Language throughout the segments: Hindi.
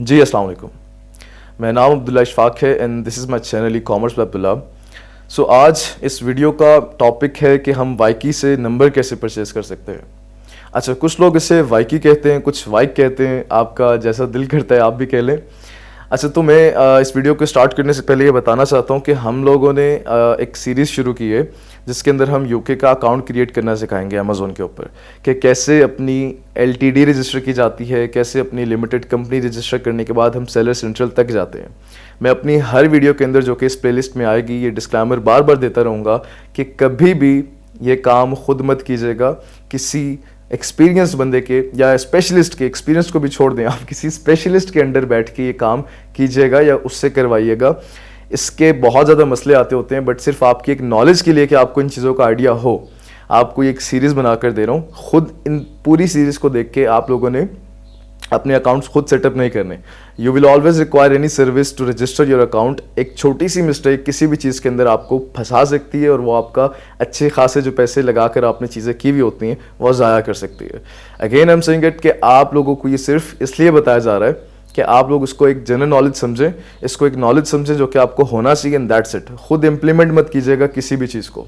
जी अस्सलाम वालेकुम। मेरा नाम अब्दुल्ला इशफाक है and this is my channel e commerce by Abdullah. So आज इस वीडियो का टॉपिक है कि हम वाइकी से नंबर कैसे परचेज़ कर सकते हैं। अच्छा, कुछ लोग इसे वाइकी कहते हैं, कुछ वाइक कहते हैं, आपका जैसा दिल करता है आप भी कह लें। अच्छा, तो मैं इस वीडियो को स्टार्ट करने से पहले ये बताना चाहता हूँ कि हम लोगों ने एक सीरीज़ शुरू की है जिसके अंदर हम यूके का अकाउंट क्रिएट करना सिखाएंगे अमेज़ोन के ऊपर, कि कैसे अपनी एलटीडी रजिस्टर की जाती है, कैसे अपनी लिमिटेड कंपनी रजिस्टर करने के बाद हम सेलर सेंट्रल तक जाते हैं। मैं अपनी हर वीडियो के अंदर जो कि इस प्लेलिस्ट में आएगी ये डिस्क्लेमर बार बार देता रहूँगा कि कभी भी ये काम खुद मत कीजिएगा, किसी एक्सपीरियंस बंदे के या स्पेशलिस्ट के, एक्सपीरियंस को भी छोड़ दें, आप किसी स्पेशलिस्ट के अंडर बैठ के ये काम कीजिएगा या उससे करवाइएगा। इसके बहुत ज़्यादा मसले आते होते हैं, बट सिर्फ आपकी एक नॉलेज के लिए कि आपको इन चीज़ों का आइडिया हो, आपको एक सीरीज़ बनाकर दे रहा हूँ। खुद इन पूरी सीरीज़ को देख के आप लोगों ने अपने अकाउंट्स खुद सेटअप नहीं करने। You will always require any service to register your account. एक छोटी सी मिस्टेक किसी भी चीज़ के अंदर आपको फंसा सकती है और वो आपका अच्छे खासे जो पैसे लगाकर आपने चीज़ें की हुई होती हैं वो ज़ाया कर सकती है। Again I am saying it कि आप लोगों को ये सिर्फ इसलिए बताया जा रहा है कि आप लोग इसको एक जनरल नॉलेज समझें, इसको एक नॉलेज समझें जो कि आपको होना चाहिए एंड दैट्स इट। खुद इंप्लीमेंट मत कीजिएगा किसी भी चीज़ को।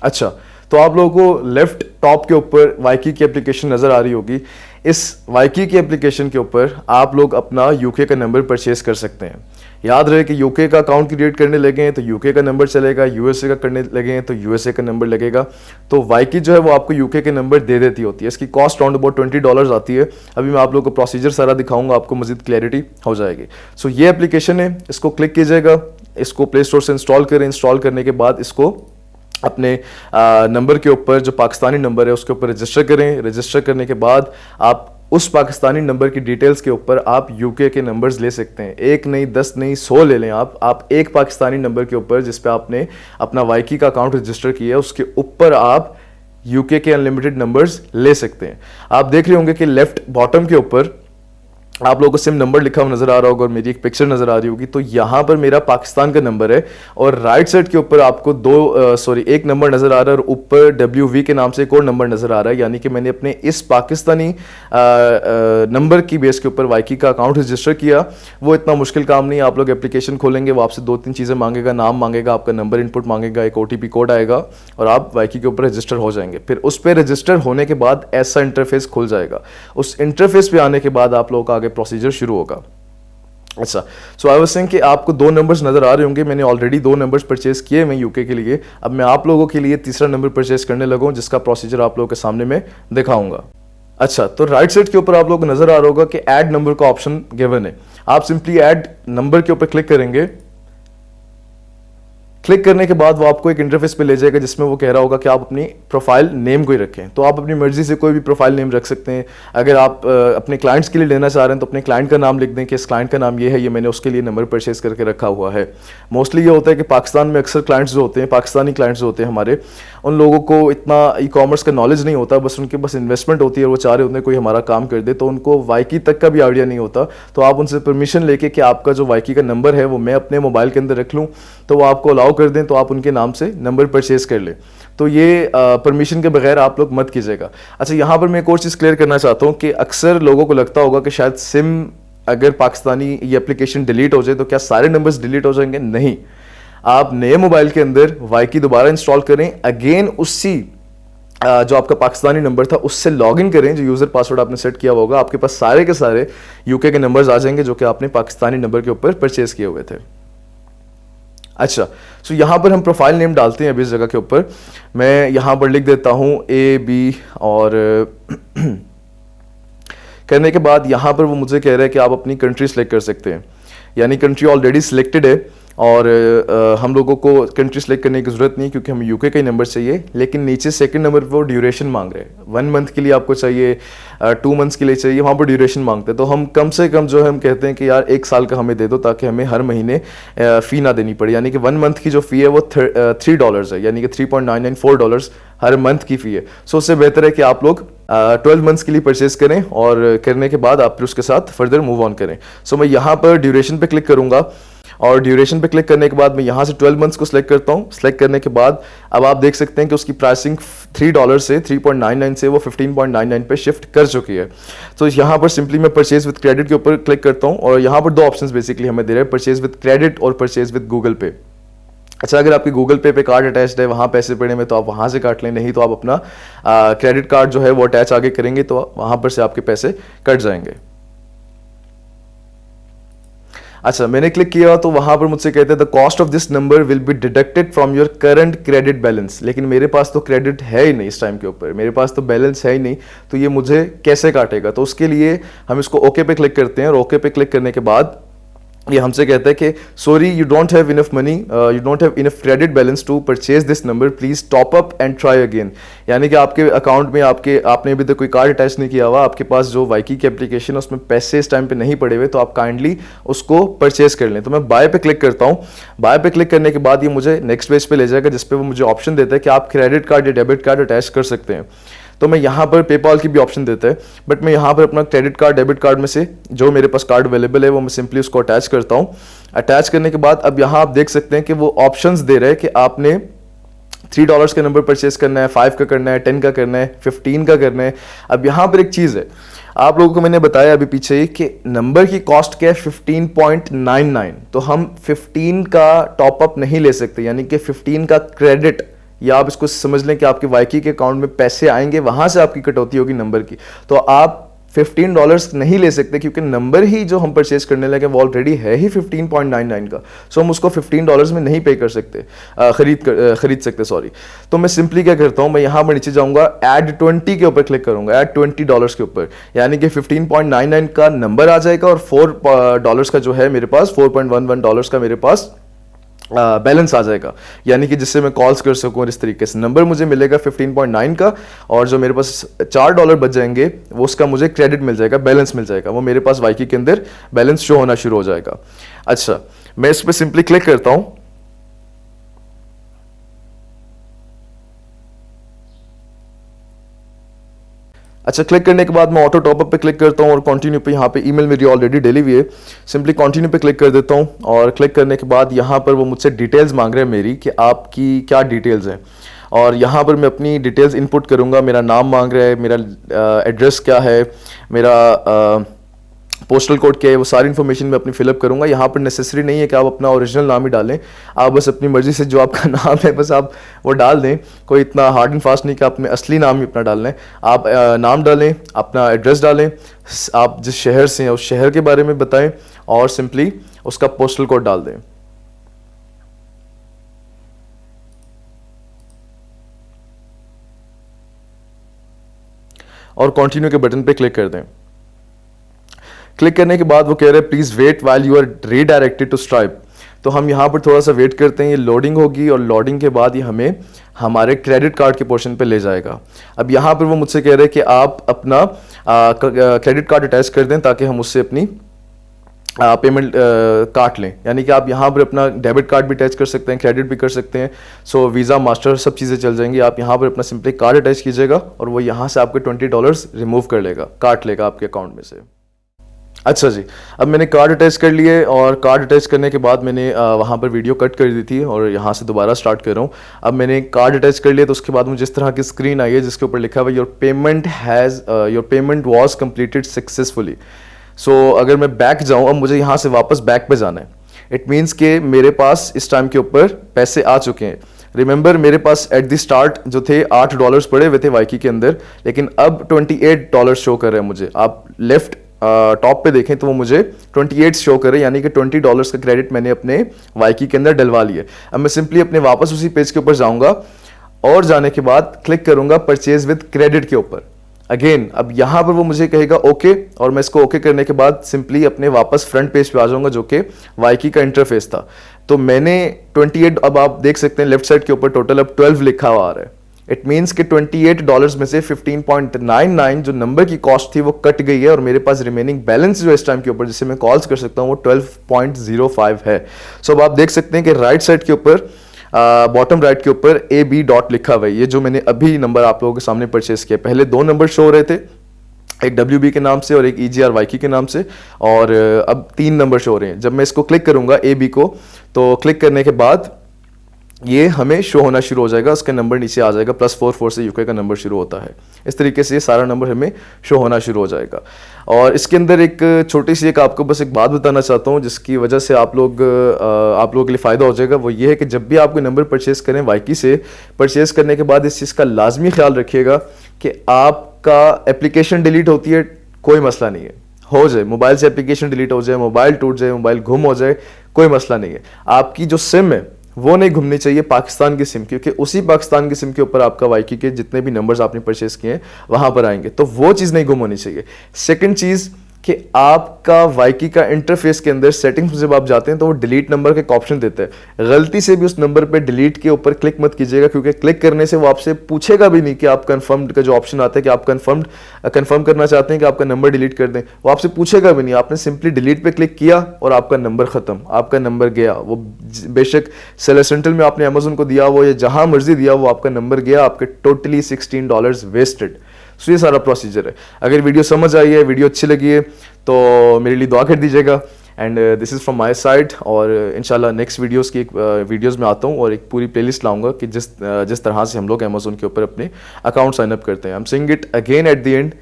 अच्छा, तो आप लोगों को लेफ्ट टॉप के ऊपर वाइकी की एप्लीकेशन नज़र आ रही होगी। इस वाइकी की एप्लीकेशन के ऊपर आप लोग अपना यूके का नंबर परचेज कर सकते हैं। याद रहे कि यूके का अकाउंट क्रिएट करने लगे हैं तो यूके का नंबर चलेगा, यूएसए का करने लगे हैं तो यूएसए का नंबर लगेगा। तो वाइकी जो है वो आपको यूके के नंबर दे देती होती है। इसकी कॉस्ट राउंड अबाउट $20 आती है। अभी मैं आप लोगों को प्रोसीजर सारा दिखाऊंगा, आपको मजीद क्लैरिटी हो जाएगी। सो ये एप्लीकेशन है, इसको क्लिक कीजिएगा, इसको प्ले स्टोर से इंस्टॉल करें। इंस्टॉल करने के बाद इसको अपने नंबर के ऊपर, जो पाकिस्तानी नंबर है उसके ऊपर रजिस्टर करें। रजिस्टर करने के बाद आप उस पाकिस्तानी नंबर की डिटेल्स के ऊपर आप यूके के नंबर्स ले सकते हैं। एक नहीं, 10 नहीं, 100 ले लें आप एक पाकिस्तानी नंबर के ऊपर जिस पे आपने अपना वाइकी का अकाउंट रजिस्टर किया है उसके ऊपर आप यूके के अनलिमिटेड नंबर्स ले सकते हैं। आप देख रहे होंगे कि लेफ्ट बॉटम के ऊपर आप लोगों को सिम नंबर लिखा हुआ नजर आ रहा होगा और मेरी एक पिक्चर नजर आ रही होगी। तो यहाँ पर मेरा पाकिस्तान का नंबर है और राइट साइड के ऊपर आपको एक नंबर नजर आ रहा है और ऊपर WV के नाम से एक और नंबर नजर आ रहा है। यानी कि मैंने अपने इस पाकिस्तानी नंबर की बेस के ऊपर वाइकी का अकाउंट रजिस्टर किया। वो इतना मुश्किल काम नहीं है। आप लोग एप्लीकेशन खोलेंगे, वो आपसे 2-3 चीज़ें मांगेगा, नाम मांगेगा, आपका नंबर इनपुट मांगेगा, एक OTP कोड आएगा और आप वाइकी के ऊपर रजिस्टर हो जाएंगे। फिर उस पर रजिस्टर होने के बाद ऐसा इंटरफेस खुल जाएगा। उस इंटरफेस पे आने के बाद आप लोगों का आगे प्रोसीजर शुरू होगा। अच्छा, सो आई वाज सेइंग कि आपको 2 नंबर्स नजर आ रहे होंगे। मैंने ऑलरेडी 2 नंबर्स परचेज किए मैं यूके के लिए। अब मैं आप लोगों के लिए तीसरा नंबर परचेज करने लगा हूं जिसका प्रोसीजर आप लोगों के सामने मैं दिखाऊंगा। अच्छा, तो राइट साइड के ऊपर आप लोगों को नजर आ रहा होगा कि ऐड नंबर का ऑप्शन गिवन है। आप सिंपली ऐड नंबर के ऊपर क्लिक करेंगे। क्लिक करने के बाद वो आपको एक इंटरफेस पे ले जाएगा जिसमें वो कह रहा होगा कि आप अपनी प्रोफाइल नेम को ही रखें। तो आप अपनी मर्जी से कोई भी प्रोफाइल नेम रख सकते हैं। अगर आप अपने क्लाइंट्स के लिए लेना चाह रहे हैं तो अपने क्लाइंट का नाम लिख दें कि इस क्लाइंट का नाम ये है, ये मैंने उसके लिए नंबर परचेज करके रखा हुआ है। मोस्टली ये होता है कि पाकिस्तान में अक्सर क्लाइंट्स जो होते हैं, पाकिस्तानी क्लाइंट्स जो होते हैं हमारे, उन लोगों को इतना ई-कॉमर्स का नॉलेज नहीं होता। बस उनके पास इन्वेस्टमेंट होती है, वो चाह रहे होते हैं कोई हमारा काम कर दे, तो उनको वाइकी तक का भी आइडिया नहीं होता। तो आप उनसे परमिशन लेके कि आपका जो वाइकी का नंबर है वो मैं अपने मोबाइल के अंदर रख लूँ, तो वो आपको अलाउ कर दें, तो आप उनके नाम से नंबर परचेज कर ले। तो ये परमिशन के बगैर आप लोग मत कीजिएगा। अच्छा, यहाँ पर मैं एक और चीज़ क्लियर करना चाहता हूँ कि अक्सर लोगों को लगता होगा कि शायद सिम अगर पाकिस्तानी ये एप्लीकेशन डिलीट हो जाए तो क्या सारे नंबर्स डिलीट हो जाएंगे? नहीं, आप नए मोबाइल के अंदर वाइकी दोबारा इंस्टॉल करें, अगेन उसी जो आपका पाकिस्तानी नंबर था उससे लॉगिन करें, जो यूज़र पासवर्ड आपने सेट किया होगा, आपके पास सारे के सारे यूके के नंबर्स आ जाएंगे जो कि आपने पाकिस्तानी नंबर के ऊपर परचेज किए हुए थे। अच्छा, सो यहाँ पर हम प्रोफाइल नेम डालते हैं। अभी इस जगह के ऊपर मैं यहाँ पर लिख देता हूँ AB और करने के बाद यहाँ पर वो मुझे कह रहा है कि आप अपनी कंट्री सेलेक्ट कर सकते हैं। यानी कंट्री ऑलरेडी सिलेक्टेड है और हम लोगों को कंट्री सेलेक्ट करने की ज़रूरत नहीं क्योंकि हमें यूके का ही नंबर चाहिए। लेकिन नीचे सेकंड नंबर पर वो ड्यूरेशन मांग रहे हैं। 1 मंथ के लिए आपको चाहिए, 2 मंथ्स के लिए चाहिए, वहाँ पर ड्यूरेशन मांगते हैं। तो हम कम से कम जो है हम कहते हैं कि यार 1 साल का हमें दे दो ताकि हमें हर महीने फ़ी ना देनी पड़े। यानी कि 1 मंथ की जो फ़ी है वो $3 है, यानी कि $3.994 हर मंथ की फ़ी है। सो उससे बेहतर है कि आप लोग 12 मंथ्स के लिए परचेज करें और करने के बाद आप फिर उसके साथ फर्दर मूव ऑन करें। सो मैं यहाँ पर ड्यूरेशन पे क्लिक करूँगा और ड्यूरेशन पे क्लिक करने के बाद मैं यहाँ से 12 मंथ्स को सिलेक्ट करता हूँ। सिलेक्ट करने के बाद अब आप देख सकते हैं कि उसकी प्राइसिंग $3 से 3.99 से वो 15.99 पे शिफ्ट कर चुकी है। तो यहाँ पर सिंपली मैं परचेज विद क्रेडिट के ऊपर क्लिक करता हूँ और यहाँ पर दो ऑप्शंस बेसिकली हमें दे रहे हैं, परचेज विद क्रेडिट और परचेज विद गूगल पे। अच्छा, अगर आपकी गूगल पे कार्ड अटैच्ड है, वहाँ पैसे पड़े में, तो आप वहाँ से काट लें, नहीं तो आप अपना क्रेडिट कार्ड जो है वो अटैच आगे करेंगे तो वहाँ पर से आपके पैसे कट जाएंगे। अच्छा, मैंने क्लिक किया तो वहाँ पर मुझसे कहते हैं the cost of this number will be deducted from your current credit balance. लेकिन मेरे पास तो क्रेडिट है ही नहीं इस टाइम के ऊपर, मेरे पास तो बैलेंस है ही नहीं, तो ये मुझे कैसे काटेगा? तो उसके लिए हम इसको ओके पे क्लिक करते हैं और ओके पे क्लिक करने के बाद ये हमसे कहता है कि sorry you don't have enough money, you don't have enough credit balance to purchase this number, please top up and try again. यानी कि आपके अकाउंट में आपने अभी तक कोई कार्ड अटैच नहीं किया हुआ, आपके पास जो वाईकी की एप्लीकेशन है उसमें पैसे इस टाइम पे नहीं पड़े हुए, तो आप काइंडली उसको परचेज कर लें। तो मैं बाय पे क्लिक करता हूँ। बाय पे क्लिक करने के बाद ये मुझे नेक्स्ट पेज पे ले जाएगा जिसपे वो मुझे ऑप्शन देता है कि आप क्रेडिट कार्ड या डेबिट कार्ड अटैच कर सकते हैं। तो मैं यहाँ पर पेपाल की भी ऑप्शन देता है, बट मैं यहाँ पर अपना क्रेडिट कार्ड डेबिट कार्ड में से जो मेरे पास कार्ड अवेलेबल है वो मैं सिंपली उसको अटैच करता हूँ। अटैच करने के बाद अब यहाँ आप देख सकते हैं कि वो ऑप्शंस दे रहे हैं कि आपने $3 का नंबर परचेस करना है, 5 का करना है, 10 का करना है, 15 का करना है। अब यहाँ पर एक चीज़ है, आप लोगों को मैंने बताया अभी पीछे ही कि नंबर की कॉस्ट क्या है 15.99, तो हम 15 का टॉपअप नहीं ले सकते, यानी कि 15 का क्रेडिट, या आप इसको समझ लें कि आपके वाईकी के अकाउंट में पैसे आएंगे, वहां से आपकी कटौती होगी नंबर की, तो आप $15 नहीं ले सकते क्योंकि नंबर ही जो हम परचेज करने लगे वो ऑलरेडी है ही 15.99 का। सो हम उसको $15 में नहीं पे कर सकते, खरीद सकते, सॉरी। तो मैं सिंपली क्या करता हूं, मैं यहां पर नीचे जाऊंगा, ऐड 20 के ऊपर क्लिक करूंगा, ऐड $20 के ऊपर, यानी कि 15.99 का नंबर आ जाएगा और $4 का जो है मेरे पास, $4.11 का मेरे पास बैलेंस आ जाएगा, यानी कि जिससे मैं कॉल्स कर सकूं। और इस तरीके से नंबर मुझे मिलेगा 15.9 का, और जो मेरे पास $4 बच जाएंगे वो उसका मुझे क्रेडिट मिल जाएगा, बैलेंस मिल जाएगा, वो मेरे पास वाईकी के अंदर बैलेंस शो होना शुरू हो जाएगा। अच्छा, मैं इस पर सिंपली क्लिक करता हूं। अच्छा, क्लिक करने के बाद मैं ऑटो टॉपअप पे क्लिक करता हूँ और कंटिन्यू पे, यहाँ पे ईमेल मेरी ऑलरेडी डली हुई है, सिंपली कंटिन्यू पे क्लिक कर देता हूँ। और क्लिक करने के बाद यहाँ पर वो मुझसे डिटेल्स मांग रहे हैं मेरी, कि आपकी क्या डिटेल्स हैं, और यहाँ पर मैं अपनी डिटेल्स इनपुट करूँगा। मेरा नाम मांग रहा है, मेरा एड्रेस क्या है, मेरा पोस्टल कोड क्या है, वो सारी इन्फॉर्मेशन मैं अपनी फिलअप करूंगा। यहाँ पर नेसेसरी नहीं है कि आप अपना ओरिजिनल नाम ही डालें, आप बस अपनी मर्जी से जो आपका नाम है बस आप वो डाल दें। कोई इतना हार्ड एंड फास्ट नहीं कि आपने असली नाम ही अपना डालना है। आप नाम डालें, अपना एड्रेस डालें, आप जिस शहर से हैं उस शहर के बारे में बताएं, और सिंपली उसका पोस्टल कोड डाल दें। और कंटिन्यू के बटन पे क्लिक कर दें। क्लिक करने के बाद वो कह रहे हैं please wait while you are redirected to Stripe. तो हम यहाँ पर थोड़ा सा वेट करते हैं, ये लोडिंग होगी, और लोडिंग के बाद ये हमें हमारे क्रेडिट कार्ड के पोर्शन पे ले जाएगा। अब यहाँ पर वो मुझसे कह रहे हैं कि आप अपना क्रेडिट कार्ड अटैच कर दें ताकि हम उससे अपनी पेमेंट काट लें, यानी कि आप यहाँ पर अपना डेबिट कार्ड भी अटैच कर सकते हैं, क्रेडिट भी कर सकते हैं। सो वीज़ा, मास्टर सब चीज़ें चल जाएंगी। आप यहाँ पर अपना सिंपली कार्ड अटैच कीजिएगा और वो यहाँ से आपके $20 रिमूव कर लेगा, काट लेगा आपके अकाउंट में से। अच्छा जी, अब मैंने कार्ड अटैच कर लिए, और कार्ड अटैच करने के बाद मैंने वहाँ पर वीडियो कट कर दी थी और यहाँ से दोबारा स्टार्ट कर रहा हूँ। अब मैंने कार्ड अटैच कर लिया, तो उसके बाद मुझे इस तरह की स्क्रीन आई है जिसके ऊपर लिखा हुआ your payment was completed successfully. So अगर मैं बैक जाऊँ, अब मुझे यहाँ से वापस बैक पे जाना है। इट मीन्स कि मेरे पास इस टाइम के ऊपर पैसे आ चुके हैं। रिमेंबर, मेरे पास एट द स्टार्ट जो थे $8 पड़े हुए थे वाईकी के अंदर, लेकिन अब $28 शो कर रहे हैं मुझे। आप लेफ्ट टॉप पे देखें तो वो मुझे 28 शो करे, यानी कि $20 का क्रेडिट मैंने अपने वाईकी के अंदर डलवा लिया। अब मैं सिंपली अपने वापस उसी पेज के ऊपर जाऊंगा और जाने के बाद क्लिक करूंगा परचेज विद क्रेडिट के ऊपर अगेन। अब यहां पर वो मुझे कहेगा ओके, और मैं इसको ओके करने के बाद सिंपली अपने वापस फ्रंट पेज पे आ जाऊंगा जो कि वाईकी का इंटरफेस था। तो मैंने 28, अब आप देख सकते हैं लेफ्ट साइड के ऊपर टोटल अब 12 लिखा हुआ आ रहा है। इट मीन्स कि $28 में से 15.99 जो नंबर की कॉस्ट थी वो कट गई है, और मेरे पास रिमेनिंग बैलेंस जो इस टाइम के ऊपर जिससे मैं कॉल्स कर सकता हूँ वो 12.05 है। सो अब आप देख सकते हैं कि राइट साइड के ऊपर बॉटम राइट के ऊपर AB डॉट लिखा हुआ है। ये जो मैंने अभी नंबर आप लोगों के सामने परचेस किया, पहले 2 नंबर शो हो रहे थे, एक WB के नाम से और एक EGR YK के नाम से, और अब 3 नंबर शो हो रहे हैं। जब मैं इसको क्लिक करूंगा AB को, तो क्लिक करने के बाद ये हमें शो होना शुरू हो जाएगा, उसका नंबर नीचे आ जाएगा, +44 से UK का नंबर शुरू होता है। इस तरीके से ये सारा नंबर हमें शो होना शुरू हो जाएगा। और इसके अंदर एक छोटी सी एक आपको बस एक बात बताना चाहता हूँ जिसकी वजह से आप लोगों के लिए फ़ायदा हो जाएगा। वो ये है कि जब भी आप कोई नंबर परचेज़ करें YK से, परचेज़ करने के बाद इस चीज़ का लाजमी ख्याल रखिएगा कि आपका एप्लीकेशन डिलीट होती है, कोई मसला नहीं है, हो जाए, मोबाइल से एप्लीकेशन डिलीट हो जाए, मोबाइल टूट जाए, मोबाइल गुम हो जाए, कोई मसला नहीं है। आपकी जो सिम है वो नहीं घूमनी चाहिए पाकिस्तान की सिम, क्योंकि उसी पाकिस्तान की सिम के ऊपर आपका YK के जितने भी नंबर्स आपने परचेस किए हैं वहां पर आएंगे, तो वो चीज़ नहीं गुम होनी चाहिए। सेकंड चीज़ कि आपका YK का इंटरफेस के अंदर सेटिंग्स में जब आप जाते हैं तो वो डिलीट नंबर का एक ऑप्शन देता है। गलती से भी उस नंबर पे डिलीट के ऊपर क्लिक मत कीजिएगा, क्योंकि क्लिक करने से वो आपसे पूछेगा भी नहीं कि आप कंफर्म्ड का जो ऑप्शन आता है कि आप कंफर्म करना चाहते हैं कि आपका नंबर डिलीट कर दें, वो आपसे पूछेगा भी नहीं। आपने सिंपली डिलीट पे क्लिक किया और आपका नंबर ख़त्म, आपका नंबर गया। वो बेशक सेलर सेंट्रल में आपने अमेजोन को दिया वो या जहां मर्जी दिया, वो आपका नंबर गया, आपके टोटली $16 वेस्टेड। सो ये सारा प्रोसीजर है। अगर वीडियो समझ आई है, वीडियो अच्छी लगी है, तो मेरे लिए दुआ कर दीजिएगा। And this is from my side, और इंशाल्लाह नेक्स्ट वीडियोस में आता हूँ और एक पूरी प्लेलिस्ट लाऊंगा कि जिस तरह से हम लोग अमेजोन के ऊपर अपने अकाउंट साइन अप करते हैं। I am saying it again at the end,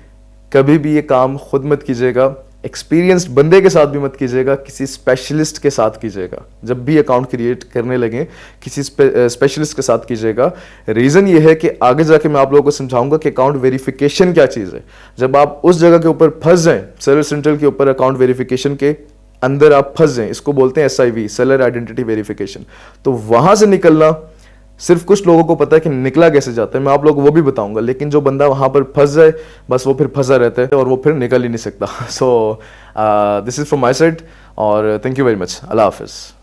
कभी भी ये काम खुद मत कीजिएगा, एक्सपीरियंस्ड बंदे के साथ भी मत कीजिएगा, किसी स्पेशलिस्ट के साथ कीजिएगा। जब भी अकाउंट क्रिएट करने लगे किसी स्पेशलिस्ट के साथ कीजिएगा। रीज़न ये है कि आगे जाके मैं आप लोगों को समझाऊंगा कि अकाउंट वेरिफिकेशन क्या चीज़ है। जब आप उस जगह के ऊपर फंस जाएं, सेलर सेंट्रल के ऊपर अकाउंट वेरिफिकेशन के अंदर आप फंस जाएं, इसको बोलते हैं SIV, सेलर आइडेंटिटी वेरिफिकेशन, तो वहां से निकलना सिर्फ कुछ लोगों को पता है कि निकला कैसे जाता है, मैं आप लोगों को वो भी बताऊंगा। लेकिन जो बंदा वहां पर फंस जाए, बस वो फिर फंसा रहता है और वो फिर निकल ही नहीं सकता। So this is from my side, और थैंक यू वेरी मच। अल्लाह हाफिज़।